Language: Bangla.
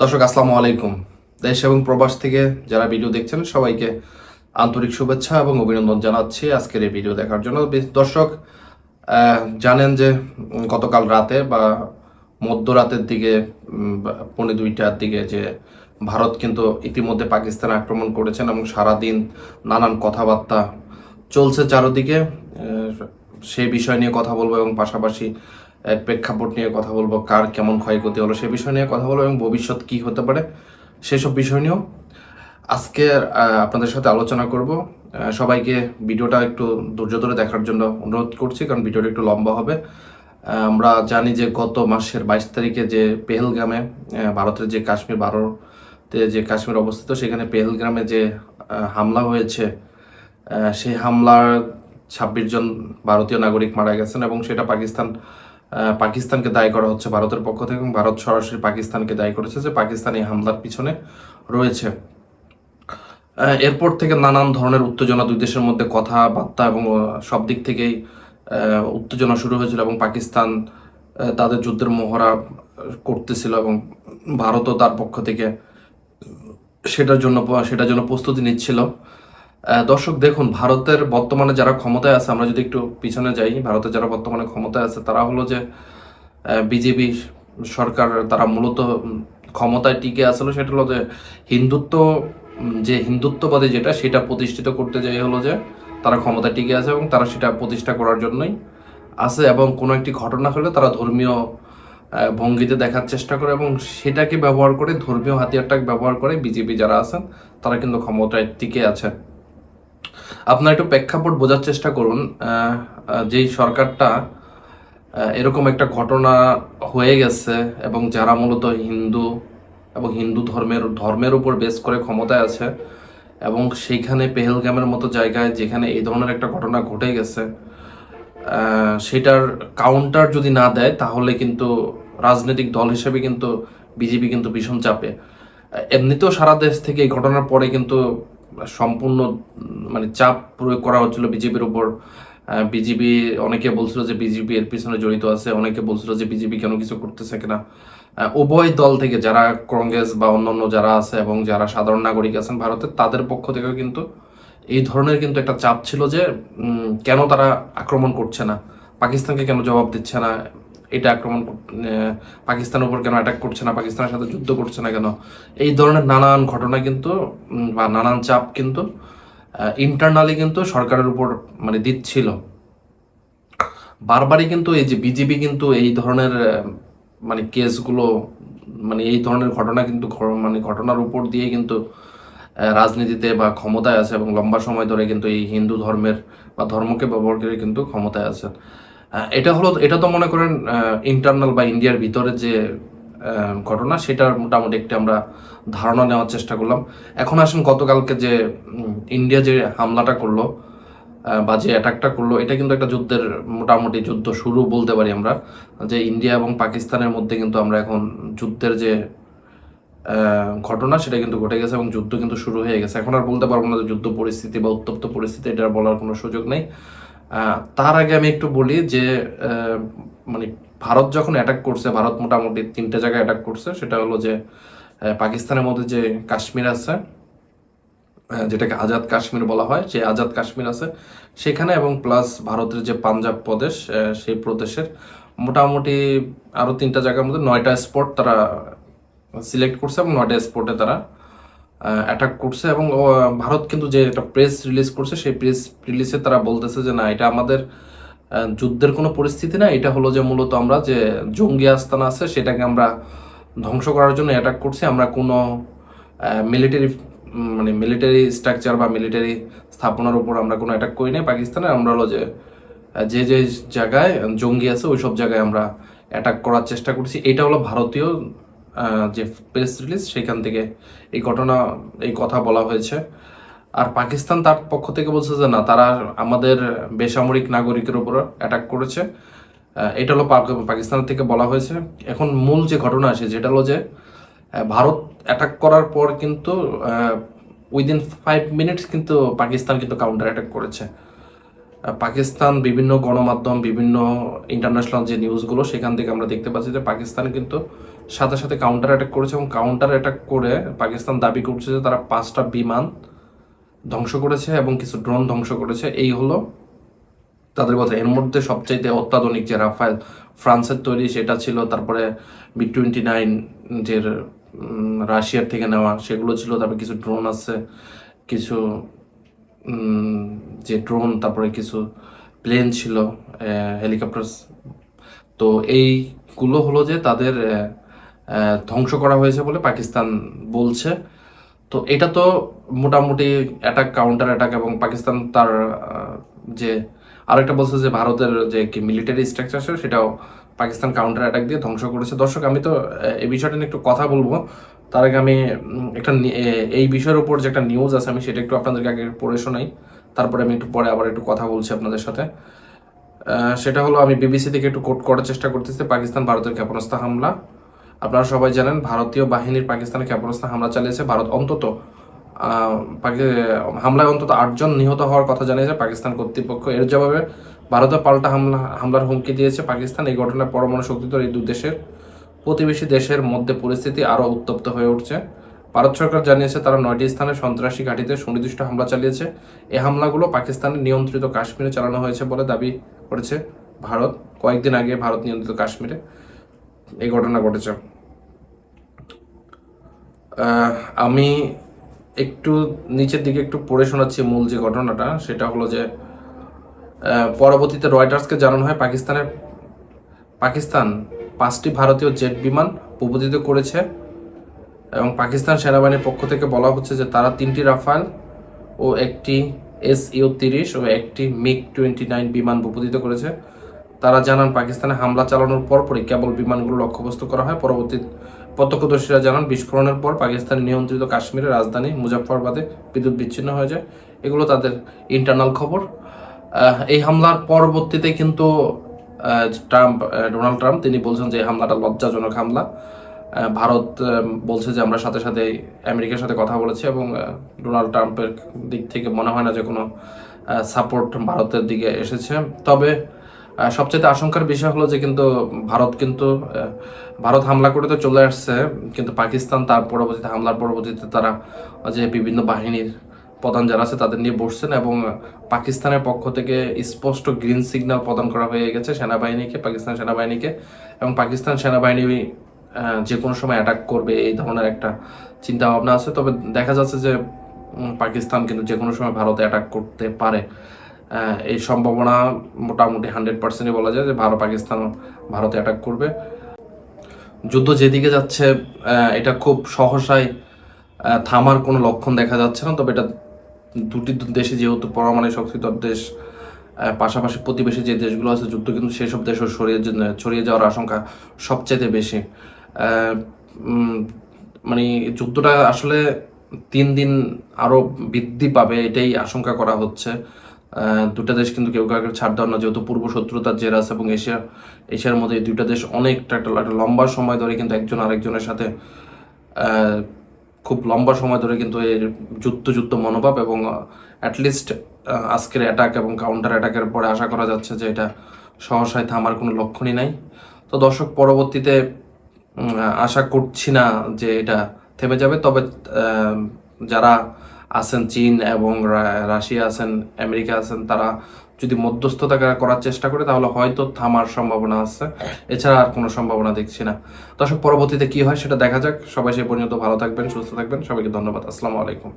দর্শক আসসালামু আলাইকুম। দেশ এবং প্রবাস থেকে যারা ভিডিও দেখছেন সবাইকে আন্তরিক শুভেচ্ছা এবং অভিনন্দন জানাচ্ছি আজকের এই ভিডিও দেখার জন্য। দর্শক জানেন যে গতকাল রাতে বা মধ্যরাতের দিকে পৌনে 2টার দিকে যে ভারত কিন্তু ইতিমধ্যে পাকিস্তান আক্রমণ করেছেন এবং সারাদিন নানান কথাবার্তা চলছে চারদিকে। সেই বিষয় নিয়ে কথা বলবো এবং পাশাপাশি প্রেক্ষাপট নিয়ে কথা বলবো, কার কেমন ক্ষয়ক্ষতি হলো সে বিষয় নিয়ে কথা বলবো এবং ভবিষ্যৎ কি হতে পারে সেসব বিষয় নিয়েও আজকে আপনাদের সাথে আলোচনা করব। সবাইকে ভিডিওটা একটু ধৈর্য ধরে দেখার জন্য অনুরোধ করছি, কারণ ভিডিওটা একটু লম্বা হবে। আমরা জানি যে গত মাসের 22 তারিখে যে পেহেলগামে ভারতের যে ভারতে যে কাশ্মীর অবস্থিত, সেখানে পেহেলগ্রামে যে হামলা হয়েছে, সেই হামলার 26 জন ভারতীয় নাগরিক মারা গেছেন এবং সেটা পাকিস্তানকে দায়ী করা হচ্ছে ভারতের পক্ষ থেকে, এবং ভারত সরাসরি পাকিস্তানকে দায়ী করেছে যে পাকিস্তান এই হামলার পিছনে রয়েছে। এরপর থেকে নানান ধরনের উত্তেজনা, দুই দেশের মধ্যে কথাবার্তা এবং সব দিক থেকেই উত্তেজনা শুরু হয়েছিল এবং পাকিস্তান তাদের যুদ্ধের মহড়া করতেছিল এবং ভারতও তার পক্ষ থেকে সেটার জন্য প্রস্তুতি নিচ্ছিল। দর্শক দেখুন, ভারতের বর্তমানে যারা ক্ষমতায় আছে, আমরা যদি একটু পিছনে যাই, ভারতের যারা বর্তমানে ক্ষমতায় আছে তারা হলো যে বিজেপি সরকার। তারা মূলত ক্ষমতায় টিকে আসলে সেটা হলো যে হিন্দুত্ববাদী যেটা, সেটা প্রতিষ্ঠিত করতে যাই হলো যে তারা ক্ষমতায় টিকে আছে এবং তারা সেটা প্রতিষ্ঠা করার জন্যই আছে। এবং কোনো একটি ঘটনা হলে তারা ধর্মীয় ভঙ্গিতে দেখার চেষ্টা করে এবং সেটাকে ব্যবহার করে, ধর্মীয় হাতিয়ারটাকে ব্যবহার করে বিজেপি যারা আছেন তারা কিন্তু ক্ষমতায় টিকে আছে। আপনার একটু প্রেক্ষাপট বোঝার চেষ্টা করুন। যেই সরকারটা এরকম একটা ঘটনা হয়ে গেছে এবং যারা মূলত হিন্দু এবং হিন্দু ধর্মের উপর বেস করে ক্ষমতায় আছে, এবং সেইখানে পেহেলগামের মতো জায়গায় যেখানে এই ধরনের একটা ঘটনা ঘটে গেছে, সেটার কাউন্টার যদি না দেয় তাহলে কিন্তু রাজনৈতিক দল হিসেবে কিন্তু বিজেপি কিন্তু ভীষণ চাপে। এমনিতেও সারা দেশ থেকে এই ঘটনার পরে কিন্তু সম্পূর্ণ চাপ প্রয়োগ করা হচ্ছিল বিজেপির উপর। বিজেপি, অনেকে বলছিল যে বিজেপি এর পিছনে জড়িত আছে, অনেকে বলছিল যে বিজেপি কেন কিছু করতেছে কিনা। উভয় দল থেকে, যারা কংগ্রেস বা অন্যান্য যারা আছে এবং যারা সাধারণ নাগরিক আছেন ভারতের, তাদের পক্ষ থেকেও কিন্তু এই ধরনের কিন্তু একটা চাপ ছিল যে কেন তারা আক্রমণ করছে না, পাকিস্তানকে কেন জবাব দিচ্ছে না, এটা পাকিস্তানের উপর কেন অ্যাটাক করছে না, পাকিস্তানের সাথে যুদ্ধ করছে না কেন। এই ধরনের নানান ঘটনা কিন্তু বা নানান চাপ কিন্তু ইন্টারনালি কিন্তু সরকারের উপর দিচ্ছিল বারবারই। কিন্তু এই যে বিজেপি কিন্তু এই ধরনের কেসগুলো, এই ধরনের ঘটনা কিন্তু ঘটনার উপর দিয়ে কিন্তু রাজনীতিতে বা ক্ষমতায় আছে এবং লম্বা সময় ধরে কিন্তু এই হিন্দু ধর্মের বা ধর্মকে ব্যবহার করে কিন্তু ক্ষমতায় আছেন। এটা তো মনে করেন ইন্টারনাল বা ইন্ডিয়ার ভিতরে যে ঘটনা, সেটার মোটামুটি একটি আমরা ধারণা নেওয়ার চেষ্টা করলাম। এখন আসুন, গতকালকে যে ইন্ডিয়া যে হামলাটা করলো বা যে অ্যাটাকটা করলো, এটা কিন্তু একটা মোটামুটি যুদ্ধ শুরু বলতে পারি আমরা। যে ইন্ডিয়া এবং পাকিস্তানের মধ্যে কিন্তু আমরা এখন যুদ্ধের যে ঘটনা, সেটা কিন্তু ঘটে গেছে এবং যুদ্ধ কিন্তু শুরু হয়ে গেছে। এখন আর বলতে পারবো না যে যুদ্ধ পরিস্থিতি বা উত্তপ্ত পরিস্থিতি, এটা বলার কোনো সুযোগ নেই। তার আগে আমি একটু বলি যে ভারত যখন অ্যাটাক করছে, ভারত মোটামুটি 3টে জায়গায় অ্যাটাক করছে। সেটা হলো যে পাকিস্তানের মধ্যে যে কাশ্মীর আছে, যেটাকে আজাদ কাশ্মীর বলা হয়, সেই আজাদ কাশ্মীর আছে সেখানে, এবং প্লাস ভারতের যে পাঞ্জাব প্রদেশ, সেই প্রদেশের মোটামুটি আরও 3টা জায়গার মধ্যে 9টা স্পট তারা সিলেক্ট করছে এবং 9টা স্পটে তারা অ্যাটাক করছে। এবং ভারত কিন্তু যে একটা প্রেস রিলিজ করছে, সেই প্রেস রিলিজে তারা বলতেছে যে না, এটা আমাদের যুদ্ধের কোনো পরিস্থিতি না, এটা হলো যে মূলত আমরা যে জঙ্গি আস্তানা আছে সেটাকে আমরা ধ্বংস করার জন্য অ্যাটাক করছি। আমরা কোনো মিলিটারি স্ট্রাকচার বা মিলিটারি স্থাপনার উপর আমরা কোনো অ্যাটাক করি নাই পাকিস্তানে। আমরা হলো যে যে জায়গায় জঙ্গি আছে ওই সব জায়গায় আমরা অ্যাটাক করার চেষ্টা করছি। এটা হলো ভারতীয় যে প্রেস রিলিজ, সেখান থেকে এই কথা বলা হয়েছে। আর পাকিস্তান তার পক্ষ থেকে বলছে যে না, তারা আমাদের বেসামরিক নাগরিকের উপর অ্যাটাক করেছে। এটা হলো পাকিস্তানের থেকে বলা হয়েছে। এখন মূল যে ঘটনা আসে, যেটা হলো যে ভারত অ্যাটাক করার পর কিন্তু উইদিন 5 মিনিটস কিন্তু পাকিস্তান কিন্তু কাউন্টার অ্যাটাক করেছে। পাকিস্তান বিভিন্ন গণমাধ্যম, বিভিন্ন ইন্টারন্যাশনাল যে নিউজগুলো, সেখান থেকে আমরা দেখতে পাচ্ছি যে পাকিস্তান কিন্তু সাথে সাথে কাউন্টার অ্যাটাক করেছে এবং কাউন্টার অ্যাটাক করে পাকিস্তান দাবি করছে যে তারা 5টা বিমান ধ্বংস করেছে এবং কিছু ড্রোন ধ্বংস করেছে। এই হলো তাদের কথা। এর মধ্যে সবচাইতে অত্যাধুনিক যে রাফায়েল ফ্রান্সের তৈরি সেটা ছিল, তারপরে MiG-29 যে রাশিয়ার থেকে নেওয়া সেগুলো ছিল, তারপরে কিছু ড্রোন আছে, কিছু যে ড্রোন, তারপরে কিছু প্লেন ছিল, হেলিকপ্টার। তো এইগুলো হলো যে তাদের ধ্বংস করা হয়েছে বলে পাকিস্তান বলছে। তো এটা তো মোটামুটি অ্যাটাক, কাউন্টার অ্যাটাক, এবং পাকিস্তান তার যে আরেকটা বলছে যে ভারতের যে কি মিলিটারি স্ট্রাকচার আছে সেটাও পাকিস্তান কাউন্টার অ্যাটাক দিয়ে ধ্বংস করেছে। দর্শক, আমি তো এই বিষয়টা নিয়ে একটু কথা বলবো, তার আগে আমি একটা এই বিষয়ের উপর যে একটা নিউজ আছে আমি সেটা একটু আপনাদেরকে আগে পড়ে শোনাই, তারপরে আমি একটু পরে আবার একটু কথা বলছি আপনাদের সাথে। সেটা হলো, আমি বিবিসি থেকে একটু কোট করার চেষ্টা করতেছি। পাকিস্তান ভারতের ক্ষেপণাস্ত্র হামলা। আপনারা সবাই জানেন ভারতীয় বাহিনীর পাকিস্তানে ক্ষেপণাস্ত্র হামলা চালিয়েছে। ভারত অন্তত হামলায় অন্তত 8 জন নিহত হওয়ার কথা জানিয়েছে পাকিস্তান কর্তৃপক্ষ। এর জবাবে ভারতে পাল্টা হামলার হুমকি দিয়েছে পাকিস্তান। এই ঘটনায় পরমাণু শক্তিধর এই দেশের প্রতিবেশী দেশের মধ্যে পরিস্থিতি আরও উত্তপ্ত হয়ে উঠছে। ভারত সরকার জানিয়েছে তারা 9টি স্থানে সন্ত্রাসী ঘাঁটিতে সুনির্দিষ্ট হামলা চালিয়েছে। এই হামলাগুলো পাকিস্তানের নিয়ন্ত্রিত কাশ্মীরে চালানো হয়েছে বলে দাবি করেছে ভারত। কয়েকদিন আগে ভারত নিয়ন্ত্রিত কাশ্মীরে এই ঘটনা ঘটেছে। আমি একটু নিচের দিকে একটু পড়ে শোনাচ্ছি মূল যে ঘটনাটা। সেটা হলো যে পরবর্তীতে রয়টার্সকে জানানো হয় পাকিস্তান 5টি ভারতীয় জেট বিমান ভূপাতিত করেছে এবং পাকিস্তান সেনাবাহিনীর পক্ষ থেকে বলা হচ্ছে যে তারা 3টি রাফায়েল ও একটি Su-30 ও একটি MiG-29 বিমান ভূপাতিত করেছে। তারা জানান পাকিস্তানে হামলা চালানোর পরপরই কেবল বিমানগুলো লক্ষ্যবস্তু করা হয়। প্রত্যক্ষদর্শীরা জানান বিস্ফোরণের পর পাকিস্তান নিয়ন্ত্রিত কাশ্মীরের রাজধানী মুজাফফরবাদে বিদ্যুৎ বিচ্ছিন্ন হয়ে যায়। এগুলো তাদের ইন্টারনাল খবর। এই হামলার পরবর্তীতে কিন্তু ডোনাল্ড ট্রাম্প তিনি বলছেন যে এই হামলাটা লজ্জাজনক হামলা। ভারত বলছে যে আমরা সাথে সাথে আমেরিকার সাথে কথা বলেছি এবং ডোনাল্ড ট্রাম্পের দিক থেকে মনে হয় না যে কোনো সাপোর্ট ভারতের দিকে এসেছে। তবে সবচেয়ে আশঙ্কার বিষয় হলো যে কিন্তু ভারত হামলা করে তো চলে আসছে, কিন্তু পাকিস্তান তার পরবর্তীতে হামলার পরবর্তীতে তারা যে বিভিন্ন বাহিনীর প্রধান যারা আছে তাদের নিয়ে বসছেন এবং পাকিস্তানের পক্ষ থেকে স্পষ্ট গ্রিন সিগন্যাল প্রদান করা হয়ে গেছে পাকিস্তান সেনাবাহিনীকে, এবং পাকিস্তান সেনাবাহিনী যে কোনো সময় অ্যাটাক করবে এই ধরনের একটা চিন্তা ভাবনা আছে। তবে দেখা যাচ্ছে যে পাকিস্তান কিন্তু যে কোনো সময় ভারতে অ্যাটাক করতে পারে। এই সম্ভাবনা মোটামুটি 100%ই বলা যায় যে পাকিস্তান ভারতে অ্যাটাক করবে। যুদ্ধ যেদিকে যাচ্ছে এটা খুব সহসাই থামার কোনো লক্ষণ দেখা যাচ্ছে না। তবে এটা দুটি দেশে যেহেতু পরমাণু শক্তিধর দেশ, পাশাপাশি প্রতিবেশী যে দেশগুলো আছে যুদ্ধ কিন্তু সেসব দেশও ছড়িয়ে যাওয়ার আশঙ্কা সবচেয়ে বেশি। মানে যুদ্ধটা আসলে 3 দিন আরও বৃদ্ধি পাবে এটাই আশঙ্কা করা হচ্ছে। দুটা দেশ কিন্তু কেউ কাউকে ছাড় দেওয়ার না, যেহেতু পূর্ব শত্রুতার জের আছে এবং এশিয়ার মধ্যে এই দুইটা দেশ অনেকটা একটা লম্বা সময় ধরে কিন্তু একজন আরেকজনের সাথে খুব লম্বা সময় ধরে কিন্তু এর যুদ্ধ মনোভাব, এবং অ্যাটলিস্ট আজকের অ্যাটাক এবং কাউন্টার অ্যাটাকের পরে আশা করা যাচ্ছে যে এটা সহসায় থামার কোনো লক্ষণই নাই। তো দর্শক, পরবর্তীতে আশা করছি না যে এটা থেমে যাবে। তবে যারা আছেন চীন এবং রাশিয়া আছেন, আমেরিকা আছেন, তারা যদি মধ্যস্থতা করার চেষ্টা করে তাহলে হয়তো থামার সম্ভাবনা আছে, এছাড়া আর কোনো সম্ভাবনা দেখছি না। দর্শক, পরবর্তীতে কি হয় সেটা দেখা যাক। সবাই সে পর্যন্ত ভালো থাকবেন, সুস্থ থাকবেন। সবাইকে ধন্যবাদ। আসসালামু আলাইকুম।